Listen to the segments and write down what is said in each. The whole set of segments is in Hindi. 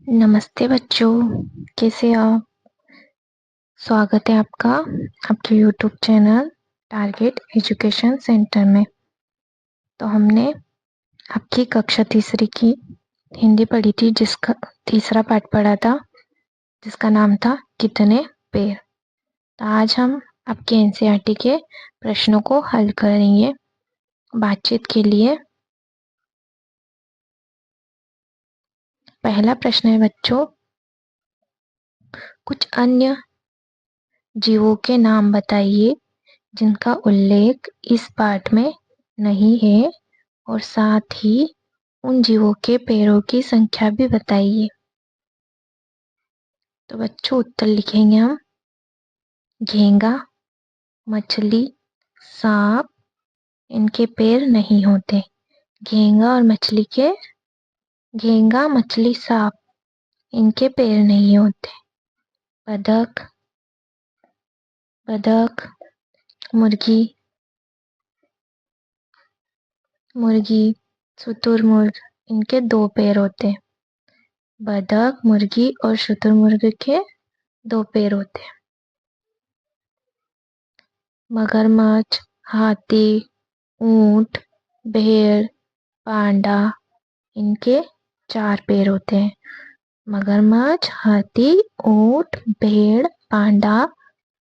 नमस्ते बच्चों, कैसे आप? स्वागत है आपका आपके YouTube channel Target Education centre में। तो हमने आपकी कक्षा तीसरी की हिंदी पढ़ी थी, जिसका तीसरा पाठ पढ़ा था, जिसका नाम था कितने पेड़। तो आज हम आपके एनसीईआरटी के प्रश्नों को हल करेंगे। बातचीत के लिए पहला प्रश्न है बच्चों, कुछ अन्य जीवों के नाम बताइए जिनका उल्लेख इस पाठ में नहीं है, और साथ ही उन जीवों के पैरों की संख्या भी बताइए। तो बच्चों उत्तर लिखेंगे हम। घेंगा, मछली, सांप, इनके पैर नहीं होते। घेंगा, मछली, सांप, इनके पैर नहीं होते। बतख, मुर्गी, शुतुरमुर्ग, इनके 2 पैर होते हैं। बतख, मुर्गी और शुतुरमुर्ग के 2 पैर होते हैं। मगरमच्छ, हाथी, ऊंट, भेड़, पांडा, इनके 4 पैर होते हैं। मगरमच्छ, हाथी, ऊंट, भेड़, पांडा,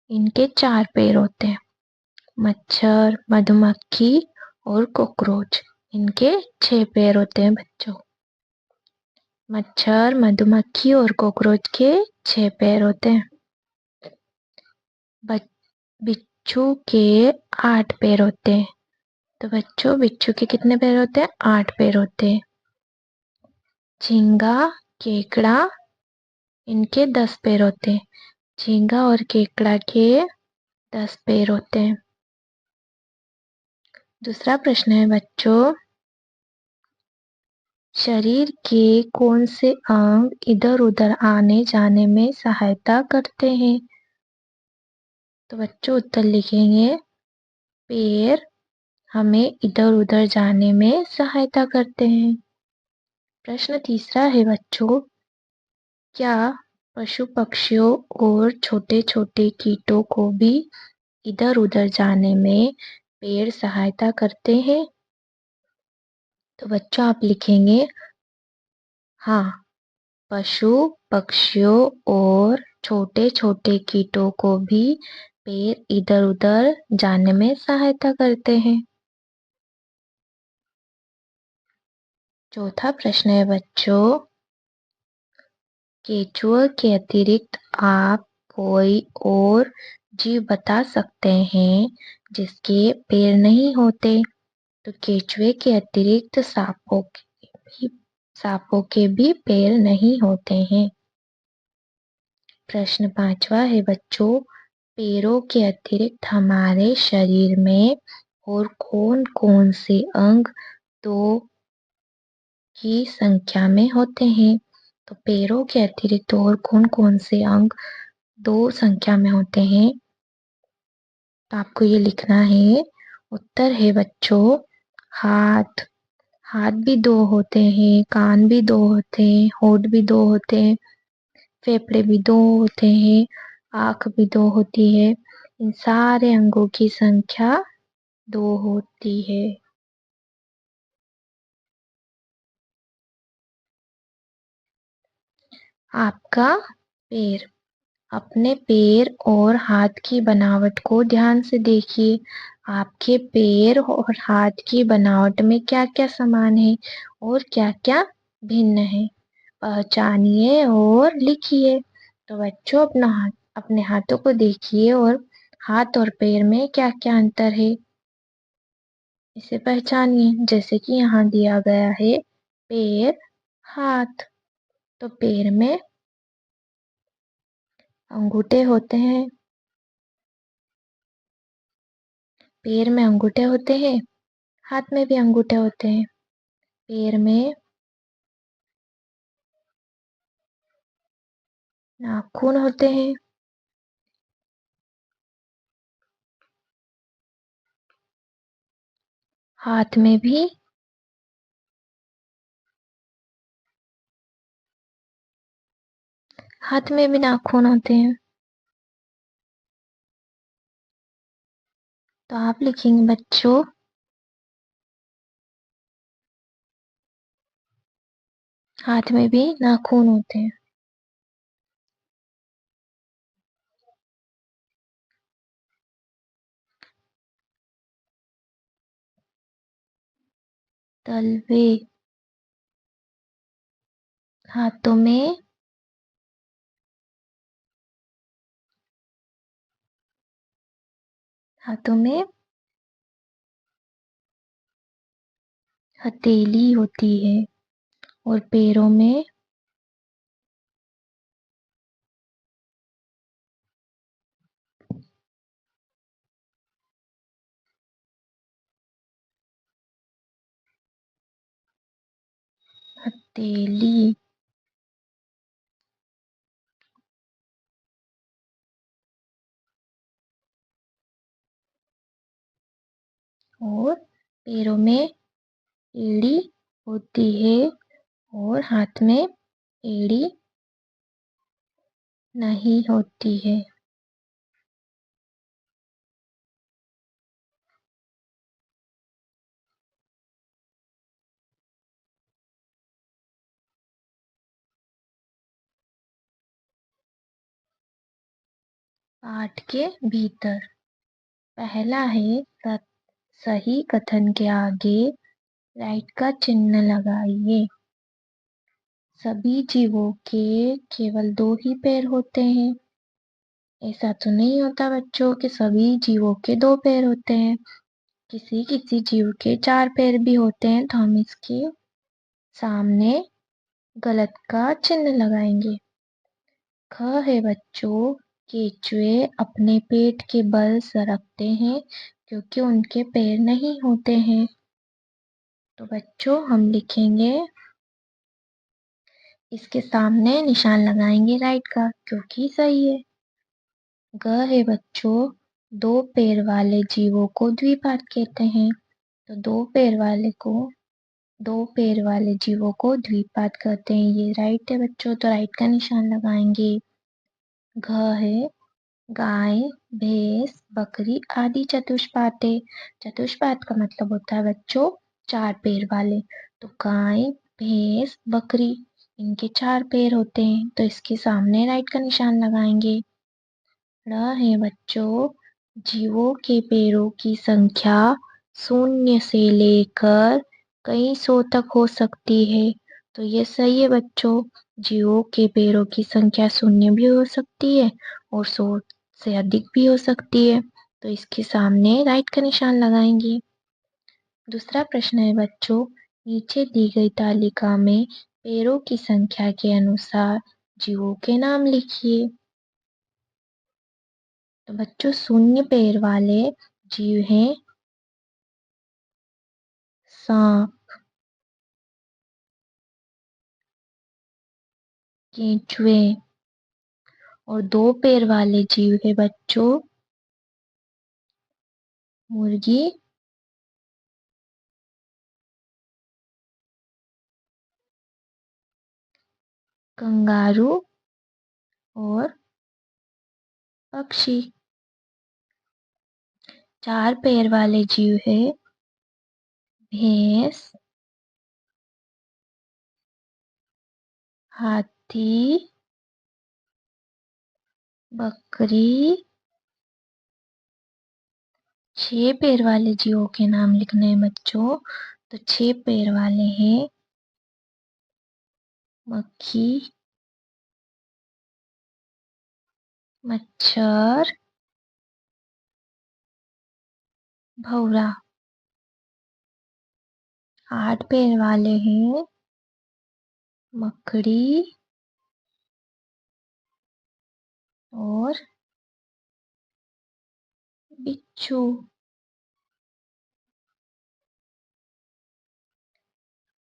इनके 4 पैर होते हैं। मच्छर, मधुमक्खी और कॉकरोच, इनके 6 पैर होते हैं बच्चों। मच्छर, मधुमक्खी और कॉकरोच के 6 पैर होते हैं। बिच्छू के 8 पैर होते हैं। तो बच्चों बिच्छू के कितने पैर होते हैं? 8 पैर होते हैं। झींगा, केकड़ा, इनके 10 पैर होते हैं। झींगा और केकड़ा के 10 पैर होते हैं। दूसरा प्रश्न है बच्चों, शरीर के कौन से अंग इधर उधर आने जाने में सहायता करते हैं? तो बच्चों उत्तर लिखेंगे। पैर हमें इधर उधर जाने में सहायता करते हैं। प्रश्न तीसरा है बच्चों, क्या पशु पक्षियों और छोटे छोटे कीटों को भी इधर उधर जाने में पैर सहायता करते हैं? तो बच्चों आप लिखेंगे हाँ, पशु पक्षियों और छोटे छोटे कीटों को भी पैर इधर उधर जाने में सहायता करते हैं। चौथा प्रश्न है बच्चों, केचुआ के अतिरिक्त आप कोई और जीव बता सकते हैं जिसके पैर नहीं होते? तो केचुए के अतिरिक्त सांपों के भी पैर नहीं होते हैं। प्रश्न पांचवा है बच्चों, पैरों के अतिरिक्त हमारे शरीर में और कौन कौन से अंग 2 की संख्या में होते हैं? तो पैरों के अतिरिक्त और कौन कौन से अंग 2 संख्या में होते हैं? तो आपको ये लिखना है। उत्तर है बच्चों हाथ। हाथ भी 2 होते हैं, कान भी 2 होते हैं, होठ भी 2 होते हैं, फेफड़े भी 2 होते हैं, आंख भी 2 होती है। इन सारे अंगों की संख्या 2 होती है। आपका पैर। अपने पैर और हाथ की बनावट को ध्यान से देखिए। आपके पैर और हाथ की बनावट में क्या क्या समान है और क्या क्या भिन्न है, पहचानिए और लिखिए। तो बच्चों अपने हाथों को देखिए और हाथ और पैर में क्या क्या अंतर है, इसे पहचानिए। जैसे कि यहाँ दिया गया है पैर, हाथ। तो पैर में अंगूठे होते हैं, पैर में अंगूठे होते हैं, हाथ में भी अंगूठे होते हैं। पैर में नाखून होते हैं, हाथ में भी हाथ में भी नाखून होते हैं। तो आप लिखेंगे बच्चों हाथ में भी नाखून होते हैं। तलवे हाथों में हाथों में हथेली होती है और पैरों में हथेली और पैरों में एड़ी होती है और हाथ में एड़ी नहीं होती है। पाठ के भीतर पहला है सही कथन के आगे राइट का चिन्ह लगाइए। सभी जीवों के केवल दो ही पैर होते हैं। ऐसा तो नहीं होता बच्चों कि सभी जीवों के दो पैर होते हैं। किसी किसी जीव के चार पैर भी होते हैं, तो हम इसके सामने गलत का चिन्ह लगाएंगे। ख है बच्चों केचुए अपने पेट के बल सरकते हैं क्योंकि उनके पैर नहीं होते हैं। तो बच्चों हम लिखेंगे इसके सामने निशान लगाएंगे राइट का क्योंकि सही है। ग है बच्चों दो पैर वाले जीवों को द्विपाद कहते हैं। तो दो पैर वाले जीवों को द्विपाद कहते हैं, ये राइट है बच्चों, तो राइट का निशान लगाएंगे। घ है गाय भैंस बकरी आदि चतुष्पाद है। चतुष्पाद का मतलब होता है बच्चों चार पैर वाले। तो गाय भैंस बकरी इनके चार पैर होते हैं, तो इसके सामने राइट का निशान लगाएंगे। र है बच्चों जीवों के पैरों की संख्या 0 से लेकर कई सौ तक हो सकती है। तो ये सही है बच्चों, जीवों के पैरों की संख्या 0 भी हो सकती है और 100 से अधिक भी हो सकती है। तो इसके सामने राइट का निशान लगाएंगे। दूसरा प्रश्न है बच्चों नीचे दी गई तालिका में पैरों की संख्या के अनुसार जीवों के नाम लिखिए। तो बच्चों 0 पैर वाले जीव हैं सांप, केंचुए और 2 पैर वाले जीव है बच्चों मुर्गी, कंगारू और पक्षी। 4 पैर वाले जीव है भैंस, हाथी, बकरी। 6 पैर वाले जीवों के नाम लिखने हैं बच्चों। तो 6 पैर वाले हैं मक्खी, मच्छर, भौरा। 8 पैर वाले हैं मकड़ी और बिच्छू।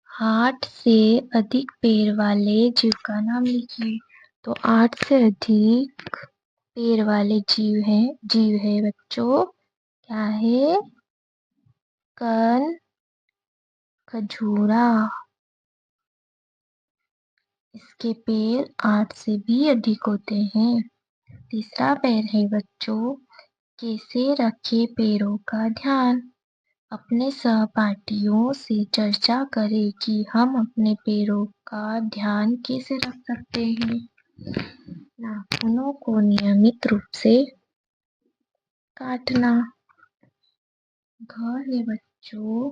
8 से अधिक पैर वाले जीव का नाम लिखिए। तो 8 से अधिक पैर वाले जीव है बच्चों क्या है कन, खजूरा, इसके पैर 8 से भी अधिक होते हैं। तीसरा पैर है बच्चों, कैसे रखे पैरों का ध्यान। अपने सहपाठियों से चर्चा करें कि हम अपने पैरों का ध्यान कैसे रख सकते हैं। नाखूनों को नियमित रूप से काटना। घ है बच्चों,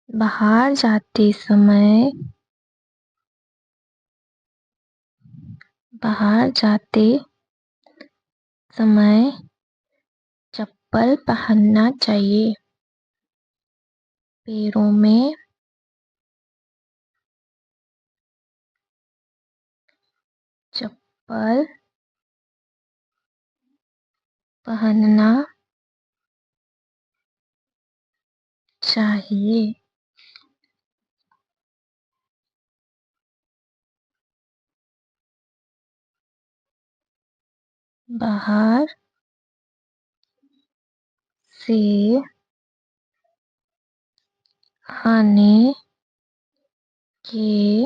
बाहर जाते समय चप्पल पहनना चाहिए। पैरों में चप्पल पहनना चाहिए। बाहर से आने के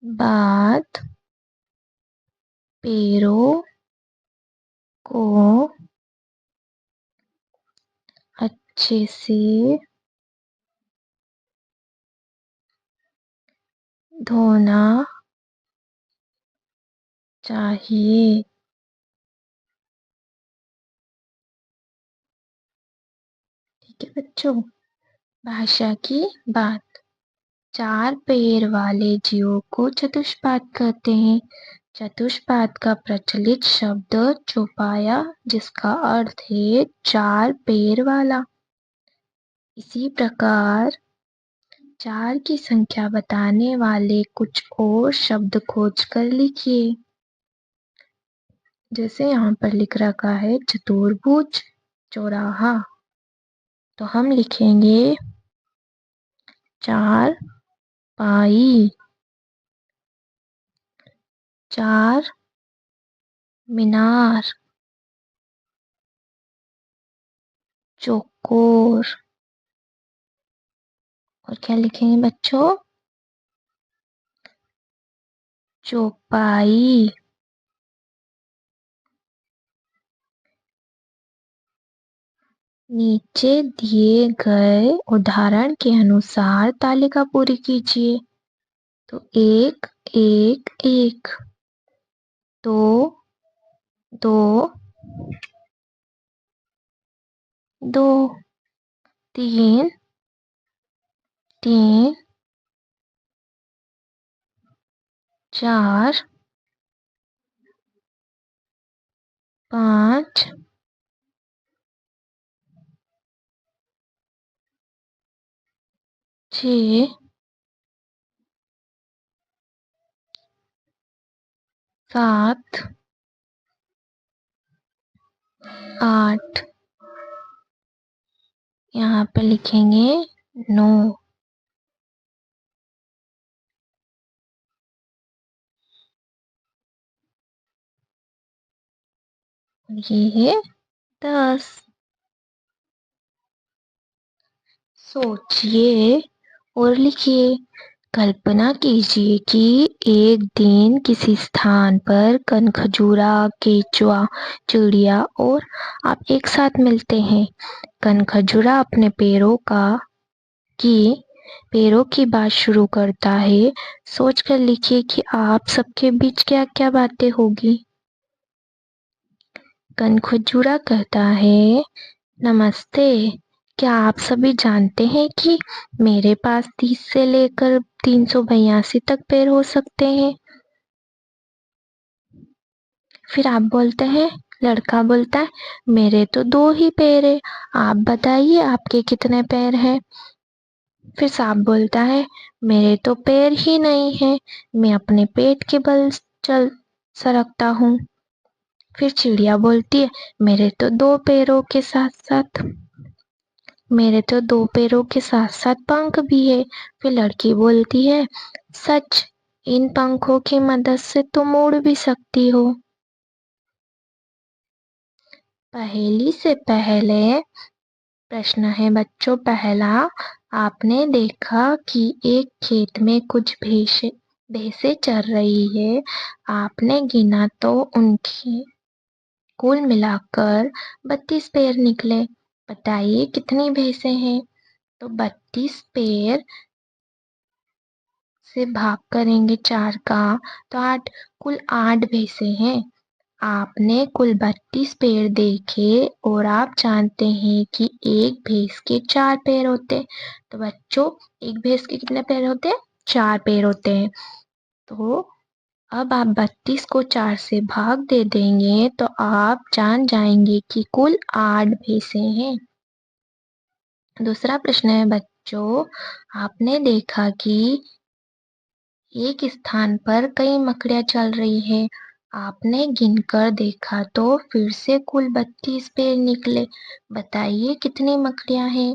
बाद पैरों को अच्छे से धोना चाहिए। ठीक है बच्चों, भाषा की बात। 4 पैर वाले जीवों को चतुष्पाद कहते हैं। चतुष्पाद का प्रचलित शब्द चौपाया, जिसका अर्थ है 4 पैर वाला। इसी प्रकार 4 की संख्या बताने वाले कुछ और शब्द खोज कर लिखिए। जैसे यहाँ पर लिख रखा है चतुर्भुज, चौराहा, तो हम लिखेंगे 4 पाई, 4 मीनार, चौकोर। और क्या लिखेंगे बच्चों? चौपाई। नीचे दिए गए उदाहरण के अनुसार तालिका पूरी कीजिए। तो 1 1 1, 2 2 2, 3 3, 4 5, 6 7 8। यहाँ पे लिखेंगे 9। ये है 10। सोचिए और लिखिए। कल्पना कीजिए कि एक दिन किसी स्थान पर कनखजूरा, केंचुआ, चिड़िया और आप एक साथ मिलते हैं। कनखजूरा अपने पैरों की बात शुरू करता है। सोचकर लिखिए कि आप सबके बीच क्या क्या बातें होगी। कनखजूरा कहता है, नमस्ते, क्या आप सभी जानते हैं कि मेरे पास 30 से लेकर 382 तक पैर हो सकते हैं। फिर आप बोलते हैं, लड़का बोलता है, मेरे तो 2 ही पैर है, आप बताइए आपके कितने पैर हैं। फिर सांप बोलता है, मेरे तो पैर ही नहीं है, मैं अपने पेट के बल चल सरकता हूँ। फिर चिड़िया बोलती है, मेरे तो 2 पैरों के साथ साथ पंख भी है। फिर लड़की बोलती है, सच, इन पंखों की मदद से तुम उड़ भी सकती हो। पहेली से पहले प्रश्न है बच्चों पहला, आपने देखा कि एक खेत में कुछ भैंसें चर रही है। आपने गिना तो उनकी कुल मिलाकर 32 पैर निकले। बताइए कितनी भैंसें हैं? तो 32 पैर से भाग करेंगे 4 का तो 8, कुल 8 भैंसें हैं। आपने कुल 32 पैर देखे और आप जानते हैं कि एक भैंस के 4 पैर होते हैं। तो बच्चों एक भैंस के कितने पैर होते हैं? 4 पैर होते हैं। तो अब आप 32 को 4 से भाग दे देंगे तो आप जान जाएंगे कि कुल 8 भैंसें हैं। दूसरा प्रश्न है बच्चों, आपने देखा कि एक स्थान पर कई मकड़ियाँ चल रही है। आपने गिनकर देखा तो फिर से कुल 32 पैर निकले। बताइए कितनी मकड़ियाँ हैं?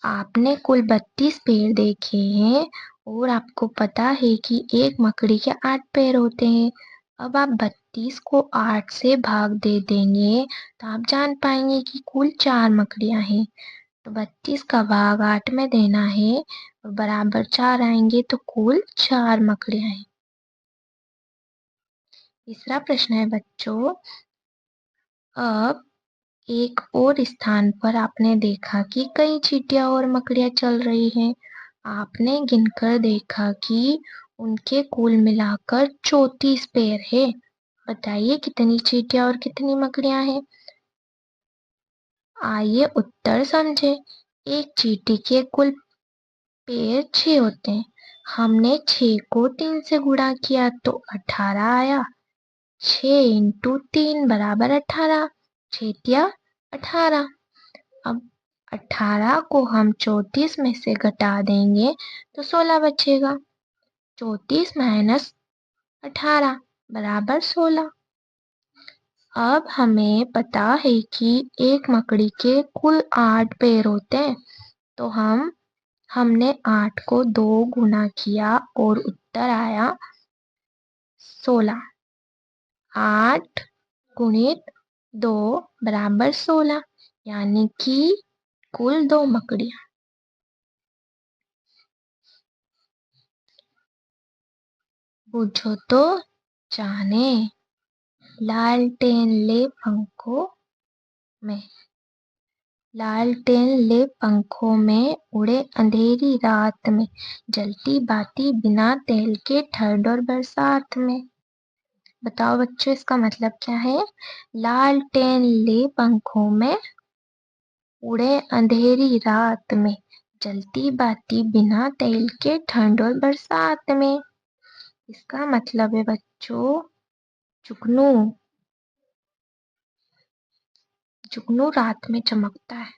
आपने कुल 32 पैर देखे हैं और आपको पता है कि एक मकड़ी के 8 पैर होते हैं। अब आप 32 को 8 से भाग दे देंगे तो आप जान पाएंगे कि कुल 4 मकड़ियाँ हैं। तो 32 का भाग 8 में देना है और बराबर 4 आएंगे तो कुल 4 मकड़ियाँ हैं। तीसरा प्रश्न है बच्चों, अब एक और स्थान पर आपने देखा कि कई चींटियां और मकड़ियां चल रही हैं। आपने गिनकर देखा कि उनके कुल मिलाकर 34 पैर है। बताइए कितनी चींटियां और कितनी मकड़ियां हैं? आइए उत्तर समझे। एक चींटी के कुल पैर 6 होते हैं। हमने 6 को 3 से गुणा किया तो 18 आया। 6 इंटू 3 बराबर 18, 6 18। अब 18 को हम 34 में से घटा देंगे तो 16 बचेगा। 34 माइनस 18 बराबर 16। अब हमें पता है कि एक मकड़ी के कुल 8 पैर होते हैं। तो हमने 8 को 2 गुना किया और उत्तर आया 16। 8 गुणित 2 बराबर 16, यानी कि कुल 2 मकड़ियाँ। पूछो तो जाने। लालटेन ले पंखों में, लालटेन ले पंखों में उड़े अंधेरी रात में, जलती बाती बिना तेल के ठंड और बरसात में। बताओ बच्चों इसका मतलब क्या है? लालटेन ले पंखों में उड़े अंधेरी रात में, जलती बाती बिना तेल के ठंड और बरसात में। इसका मतलब है बच्चों, जुगनू जुगनू रात में चमकता है।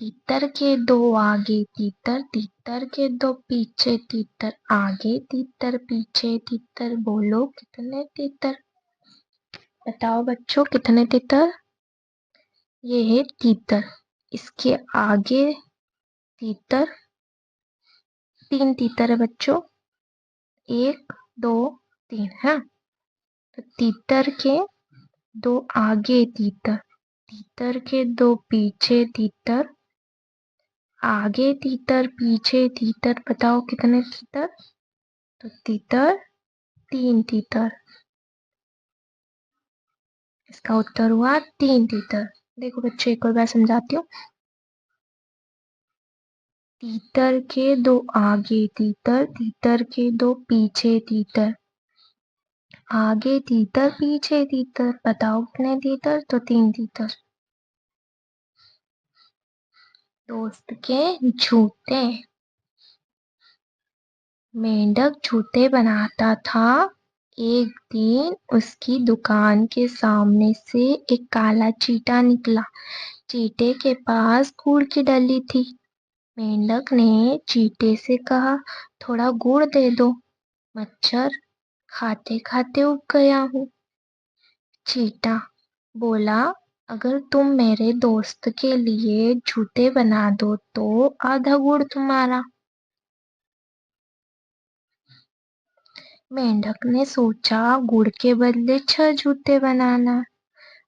तीतर के दो आगे तीतर, तीतर के दो पीछे तीतर, आगे तीतर पीछे तीतर, बोलो कितने तीतर? बताओ बच्चों कितने तीतर? ये है तीतर। इसके आगे तीतर, 3 तीतर है बच्चों, 1 2 3 है। तो तीतर के 2 आगे तीतर, तीतर के 2 पीछे तीतर, आगे तीतर पीछे तीतर, बताओ कितने तीतर? तो तीतर 3 तीतर। इसका उत्तर हुआ 3 तीतर। देखो बच्चों एक और बार समझाती हूँ। तीतर के 2 आगे तीतर, तीतर के 2 पीछे तीतर, आगे तीतर पीछे तीतर, बताओ कितने तीतर? तो 3 तीतर। दोस्त के जूते, मेंढक जूते बनाता था। एक दिन उसकी दुकान के सामने से एक काला चींटा निकला। चींटे के पास गुड़ की डली थी। मेंढक ने चींटे से कहा, थोड़ा गुड़ दे दो, मच्छर खाते खाते उब गया हूँ। चींटा बोला, अगर तुम मेरे दोस्त के लिए जूते बना दो तो आधा गुड़ तुम्हारा। मेंढक ने सोचा, गुड़ के बदले 6 जूते बनाना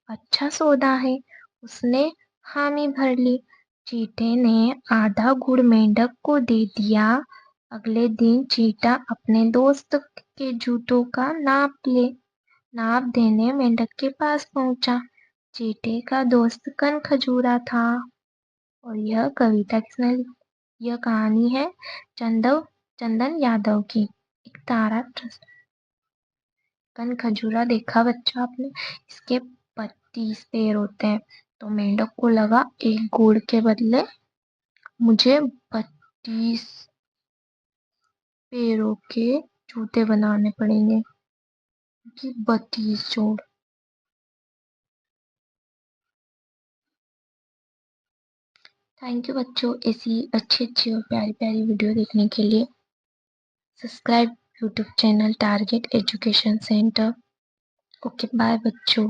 अच्छा सौदा है। उसने हामी भर ली। चींटे ने आधा गुड़ मेंढक को दे दिया। अगले दिन चींटा अपने दोस्त के जूतों का नाप देने मेंढक के पास पहुंचा। चींटे का दोस्त कनखजूरा था। और यह कविता किसने लिखी? यह कहानी है चंदन यादव की। एक तारा ट्रस्ट। कनखजूरा देखा बच्चा आपने, इसके 32 पैर होते हैं। तो मेंढक को लगा एक गुड़ के बदले मुझे 32 पैरों के जूते बनाने पड़ेंगे, कि 32 जोड़। थैंक यू बच्चों, ऐसी अच्छी अच्छी और प्यारी प्यारी वीडियो देखने के लिए subscribe YouTube channel Target Education Centre. Okay bye बच्चों।